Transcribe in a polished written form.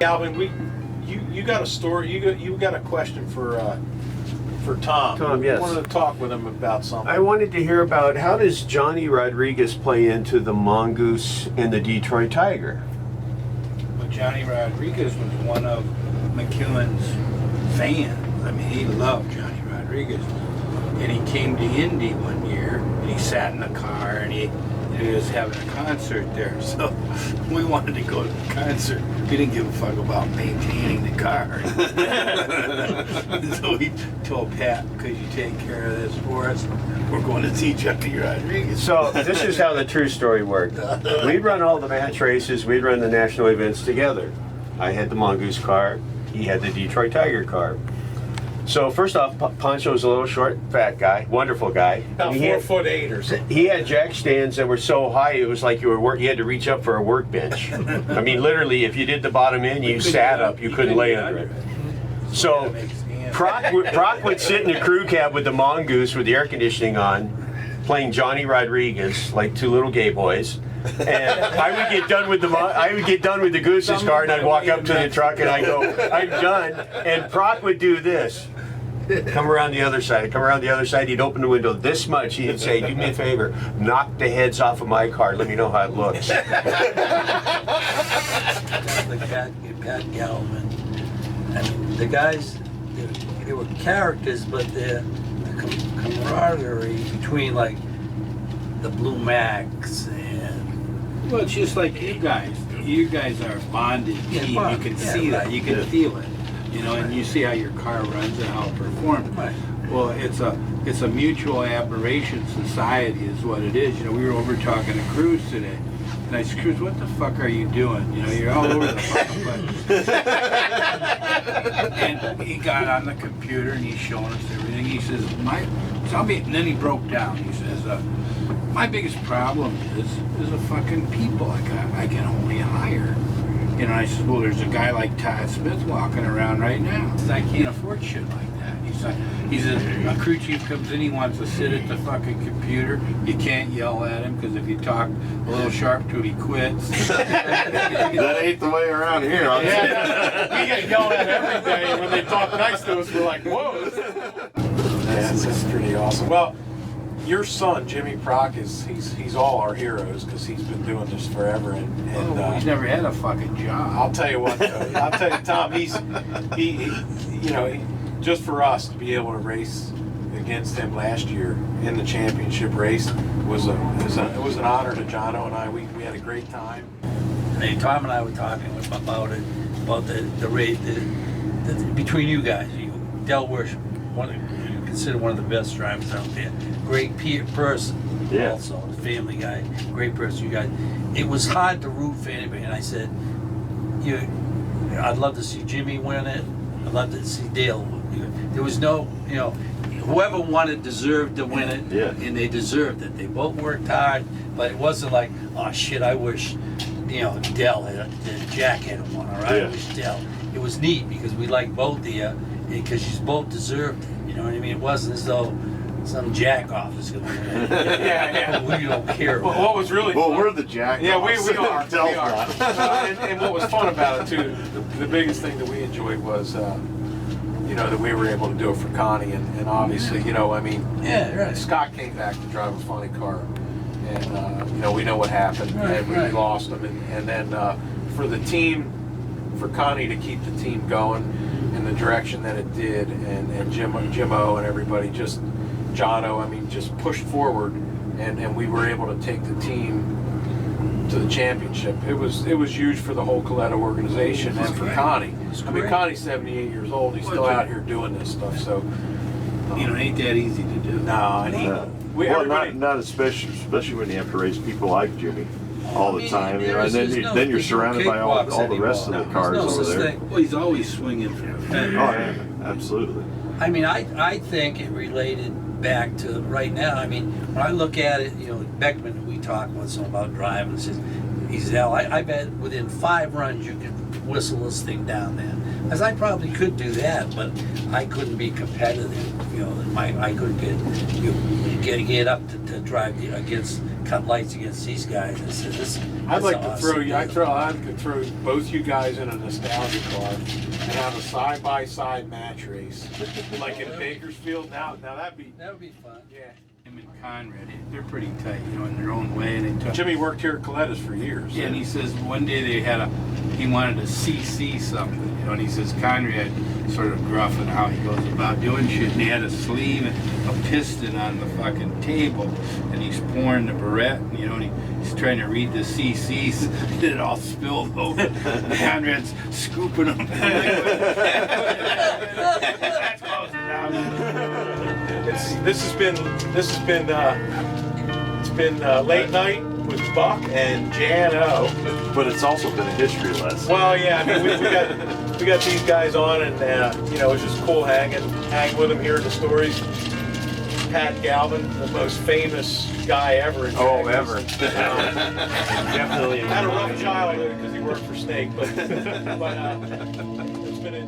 Alvin, you got a story. You got a question for Tom. Tom, yes. I wanted to talk with him about something. I wanted to hear about how does Johnny Rodriguez play into the Mongoose and the Detroit Tiger? Well, Johnny Rodriguez was one of McEwen's fans. I mean, he loved Johnny Rodriguez. And he came to Indy one year, and he sat in the car, and he was having a concert there. So we wanted to go to the concert. We didn't give a fuck about maintaining the car. So we told Pat, could you take care of this for us? We're going to see Johnny Rodriguez. So this is how the true story worked. We'd run all the match races, we'd run the national events together. I had the Mongoose car, he had the Detroit Tiger car. So first off, Pancho was a little short, fat guy, wonderful guy. About 4'8" or something. He had jack stands that were so high it was like you had to reach up for a workbench. I mean, literally, if you did the bottom end, you sat up, you couldn't lay under it. So Prock would sit in the crew cab with the Mongoose with the air conditioning on, playing Johnny Rodriguez like two little gay boys. And I would get done with the Goose's car, and I'd walk up to the truck and I'd go, I'm done. And Prock would do this. Come around the other side. He'd open the window this much. He'd say, do me a favor, knock the heads off of my car. Let me know how it looks. The Pat Galvin. I mean, the guys, they were characters, but the camaraderie between, like, the Blue Max and... Well, it's just like you guys. You guys are a bonded team. You can see that. You can feel it. You know, and you see how your car runs and how it performs. Right. Well, it's a mutual admiration society is what it is. You know, we were over talking to Cruz today. And I said, Cruz, what the fuck are you doing? You know, you're all over the fucking place. And he got on the computer and he's showing us everything. He says, and then he broke down. He says, my biggest problem is the fucking people I can only hire. You know, I said, well, there's a guy like Todd Smith walking around right now. He says, I can't afford shit like that. He says, a crew chief comes in, he wants to sit at the fucking computer. You can't yell at him, because if you talk a little sharp to him, he quits. That ain't the way around here. Yeah. We get yelled at every day. When they talk nice to us, we're like, whoa. That's pretty awesome. Well, your son, Jimmy Prock, he's all our heroes because he's been doing this forever. And he's never had a fucking job. I'll tell you what, though. I'll tell you, Tom, just for us to be able to race against him last year in the championship race it was an honor to Jon O and I. We had a great time. Hey, Tom and I were talking about the race between you guys. Del Worsh, considered one of the best drivers out there. Great person, yeah. Also a family guy. Great person, you guys. It was hard to root for anybody, and I said, I'd love to see Jimmy win it. I'd love to see Dale. There was no, whoever won it deserved to win it, yeah. And they deserved it. They both worked hard, but it wasn't like, oh shit, I wish, Dell Jack had won, or I wish Dell. It was neat because we liked both of you, because you both deserved it. You know what I mean? It wasn't as though some jack off is going to win it. Yeah. We don't care. Well, what was really fun, we're the jack. Yeah, we are. And what was fun about it too, the biggest thing that we enjoyed was, that we were able to do it for Connie, and obviously, Yeah, right. Scott came back to drive a funny car, and we know what happened. Right, We lost him, and then for the team, for Connie to keep the team going in the direction that it did, and Jim O and everybody, just Jon O, just pushed forward, and we were able to take the team to the championship. It was huge for the whole Coletta organization and for Connie. Connie's 78 years old. He's still out here doing this stuff. So, it ain't that easy to do. No, and not especially when you have to race people like Jimmy all the time. And then you're surrounded by all the rest of the cars over there. Well, he's always swinging for the fence. Oh yeah, absolutely. I think it related back to right now. When I look at it, Beckman, we talk once in a while about driving, he says, Al, I bet within 5 runs you could whistle this thing down there. As I probably could do that, but I couldn't be competitive. I couldn't get up to drive against cut lights against these guys. I said, this. I'd like to awesome. I could throw both you guys in a nostalgia car and have a side-by-side match race, like in Bakersfield. Now that'd be, That would be fun. yeah. Him and Conrad, they're pretty tight, you know, in their own way. And they took, Jimmy worked here at Coletta's for years. yeah, and he says one day he wanted to CC something, you know, and he says Conrad sort of gruffing how he goes about doing shit. And he had a sleeve and a piston on the fucking table, and he's pouring the Barrette, and, you know, and he's trying to read the CCs, and it all spilled over. Conrad's scooping them. That's close enough. It's been late night with Buck and Jon O. But it's also been a history lesson. Well, yeah, I mean, we got these guys on, and you know, it's just cool hanging with them, hearing the stories. Pat Galvin, the most famous guy ever. In Oh, Texas. ever. Definitely. Had a rough childhood because he worked for Snake, but it's been a